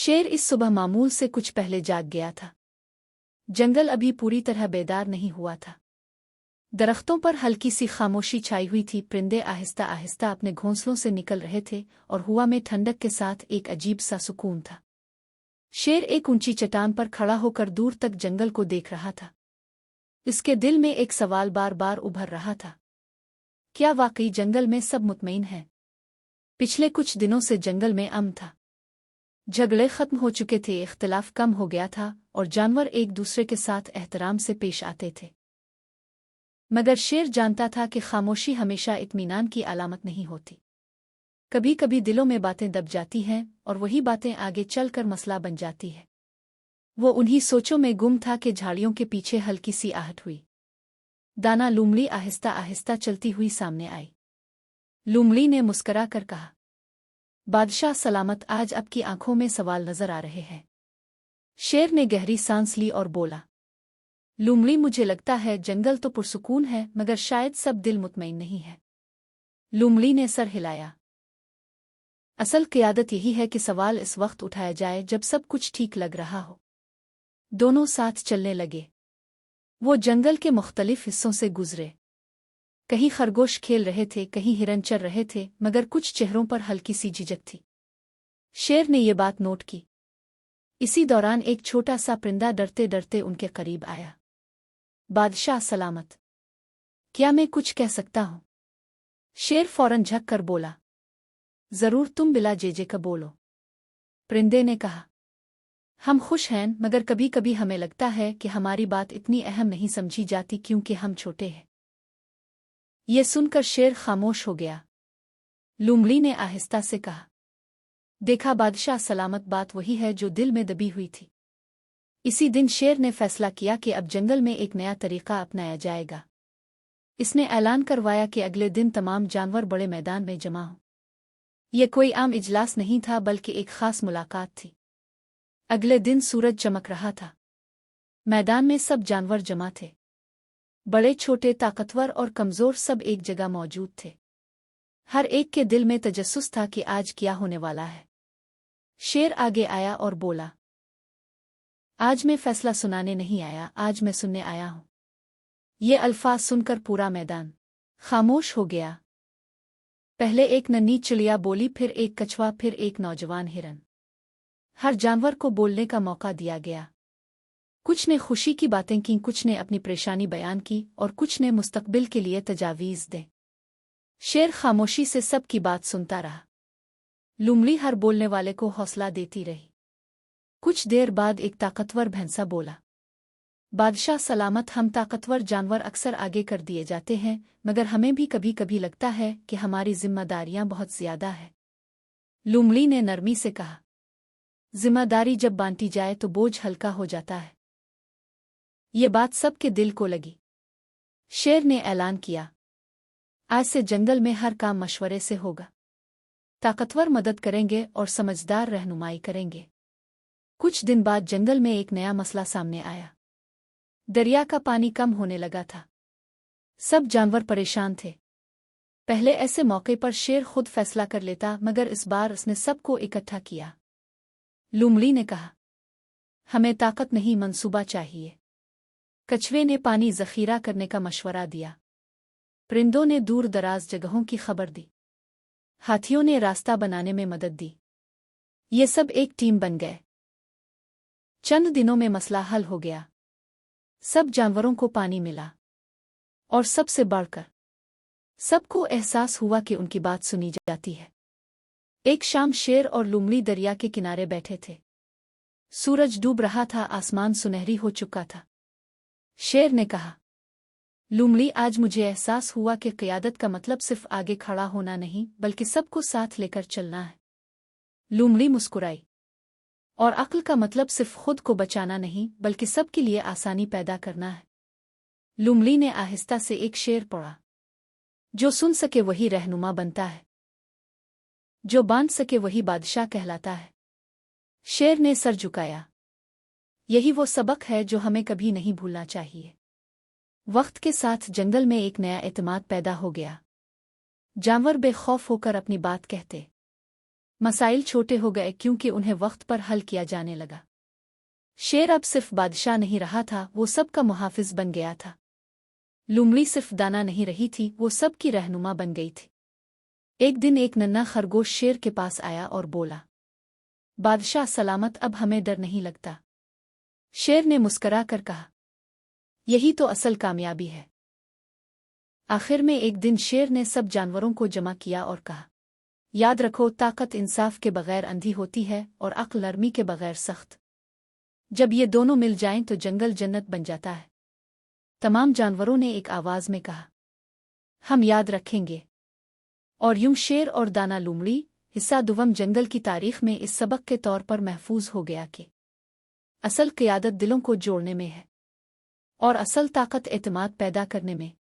शेर इस सुबह मामूल से कुछ पहले जाग गया था। जंगल अभी पूरी तरह बेदार नहीं हुआ था। दरख्तों पर हल्की सी खामोशी छाई हुई थी। परिंदे आहिस्ता आहिस्ता अपने घोंसलों से निकल रहे थे और हवा में ठंडक के साथ एक अजीब सा सुकून था। शेर एक ऊंची चट्टान पर खड़ा होकर दूर तक जंगल को देख रहा था। इसके दिल में एक सवाल बार बार उभर रहा था, क्या वाकई जंगल में सब मुतमईन हैं? पिछले कुछ दिनों से जंगल में अमन था। झगड़े खत्म हो चुके थे, इख्तिलाफ कम हो गया था और जानवर एक दूसरे के साथ एहतराम से पेश आते थे। मगर शेर जानता था कि खामोशी हमेशा इत्मीनान की अलामत नहीं होती। कभी कभी दिलों में बातें दब जाती हैं और वही बातें आगे चलकर मसला बन जाती है। वो उन्हीं सोचों में गुम था कि झाड़ियों के पीछे हल्की सी आहट हुई। दाना लूमड़ी आहिस्ता आहिस्ता चलती हुई सामने आई। लूमड़ी ने मुस्करा कर कहा, बादशाह सलामत, आज आपकी आंखों में सवाल नजर आ रहे हैं। शेर ने गहरी सांस ली और बोला, लूमड़ी, मुझे लगता है जंगल तो पुरसुकून है, मगर शायद सब दिल मुतमईन नहीं है। लूमड़ी ने सर हिलाया। असल क़ियादत यही है कि सवाल इस वक्त उठाया जाए जब सब कुछ ठीक लग रहा हो। दोनों साथ चलने लगे। वो जंगल के मुख्तलिफ हिस्सों से गुजरे। कहीं खरगोश खेल रहे थे, कहीं हिरन चर रहे थे, मगर कुछ चेहरों पर हल्की सी झिझक थी। शेर ने ये बात नोट की। इसी दौरान एक छोटा सा परिंदा डरते डरते उनके करीब आया। बादशाह सलामत, क्या मैं कुछ कह सकता हूँ? शेर फौरन झक कर बोला, जरूर, तुम बिला जेजे का बोलो। परिंदे ने कहा, हम खुश हैं, मगर कभी कभी हमें लगता है कि हमारी बात इतनी अहम नहीं समझी जाती क्योंकि हम छोटे हैं। ये सुनकर शेर खामोश हो गया। लूमड़ी ने आहिस्ता से कहा, देखा बादशाह सलामत, बात वही है जो दिल में दबी हुई थी। इसी दिन शेर ने फैसला किया कि अब जंगल में एक नया तरीका अपनाया जाएगा। इसने ऐलान करवाया कि अगले दिन तमाम जानवर बड़े मैदान में जमा हों। यह कोई आम इजलास नहीं था, बल्कि एक खास मुलाकात थी। अगले दिन सूरज चमक रहा था। मैदान में सब जानवर जमा थे। बड़े छोटे, ताकतवर और कमजोर, सब एक जगह मौजूद थे। हर एक के दिल में तजस्सुस था कि आज क्या होने वाला है। शेर आगे आया और बोला, आज मैं फैसला सुनाने नहीं आया, आज मैं सुनने आया हूं। ये अल्फाज सुनकर पूरा मैदान खामोश हो गया। पहले एक नन्ही चिड़िया बोली, फिर एक कछुआ, फिर एक नौजवान हिरन। हर जानवर को बोलने का मौका दिया गया। कुछ ने खुशी की बातें की, कुछ ने अपनी परेशानी बयान की और कुछ ने मुस्तकबिल के लिए तजावीज़ दे। शेर खामोशी से सबकी बात सुनता रहा। लूमड़ी हर बोलने वाले को हौसला देती रही। कुछ देर बाद एक ताकतवर भैंसा बोला, बादशाह सलामत, हम ताकतवर जानवर अक्सर आगे कर दिए जाते हैं, मगर हमें भी कभी कभी लगता है कि हमारी जिम्मेदारियां बहुत ज्यादा है। लूमड़ी ने नरमी से कहा, जिम्मेदारी जब बांटी जाए तो बोझ हल्का हो जाता है। ये बात सबके दिल को लगी। शेर ने ऐलान किया, आज से जंगल में हर काम मशवरे से होगा। ताकतवर मदद करेंगे और समझदार रहनुमाई करेंगे। कुछ दिन बाद जंगल में एक नया मसला सामने आया। दरिया का पानी कम होने लगा था। सब जानवर परेशान थे। पहले ऐसे मौके पर शेर खुद फैसला कर लेता, मगर इस बार उसने सबको इकट्ठा किया। लूमड़ी ने कहा, हमें ताकत नहीं, मंसूबा चाहिए। कछुए ने पानी जखीरा करने का मशवरा दिया। परिंदों ने दूर दराज जगहों की खबर दी। हाथियों ने रास्ता बनाने में मदद दी। ये सब एक टीम बन गए। चंद दिनों में मसला हल हो गया। सब जानवरों को पानी मिला और सबसे बढ़कर सबको एहसास हुआ कि उनकी बात सुनी जाती है। एक शाम शेर और लूमड़ी दरिया के किनारे बैठे थे। सूरज डूब रहा था, आसमान सुनहरी हो चुका था। शेर ने कहा, लूमड़ी, आज मुझे एहसास हुआ कि क़ियादत का मतलब सिर्फ आगे खड़ा होना नहीं, बल्कि सबको साथ लेकर चलना है। लूमड़ी मुस्कुराई, और अक्ल का मतलब सिर्फ खुद को बचाना नहीं, बल्कि सबके लिए आसानी पैदा करना है। लूमड़ी ने आहिस्ता से एक शेर पढ़ा, जो सुन सके वही रहनुमा बनता है, जो बांध सके वही बादशाह कहलाता है। शेर ने सर झुकाया। यही वो सबक है जो हमें कभी नहीं भूलना चाहिए। वक्त के साथ जंगल में एक नया एतमाद पैदा हो गया। जानवर बेखौफ होकर अपनी बात कहते। مسائل چھوٹے ہو گئے کیونکہ انہیں وقت پر حل کیا جانے لگا۔ شیر اب صرف بادشاہ نہیں رہا تھا، وہ سب کا محافظ بن گیا تھا۔ لومڑی صرف دانا نہیں رہی تھی، وہ سب کی رہنما بن گئی تھی۔ ایک دن ایک ننھا خرگوش شیر کے پاس آیا اور بولا، بادشاہ سلامت، اب ہمیں ڈر نہیں لگتا۔ شیر نے مسکرا کر کہا، یہی تو اصل کامیابی ہے۔ آخر میں ایک دن شیر نے سب جانوروں کو جمع کیا اور کہا، یاد رکھو، طاقت انصاف کے بغیر اندھی ہوتی ہے اور عقل نرمی کے بغیر سخت۔ جب یہ دونوں مل جائیں تو جنگل جنت بن جاتا ہے۔ تمام جانوروں نے ایک آواز میں کہا، ہم یاد رکھیں گے۔ اور یوں شیر اور دانا لومڑی حصہ دوم جنگل کی تاریخ میں اس سبق کے طور پر محفوظ ہو گیا کہ اصل قیادت دلوں کو جوڑنے میں ہے اور اصل طاقت اعتماد پیدا کرنے میں۔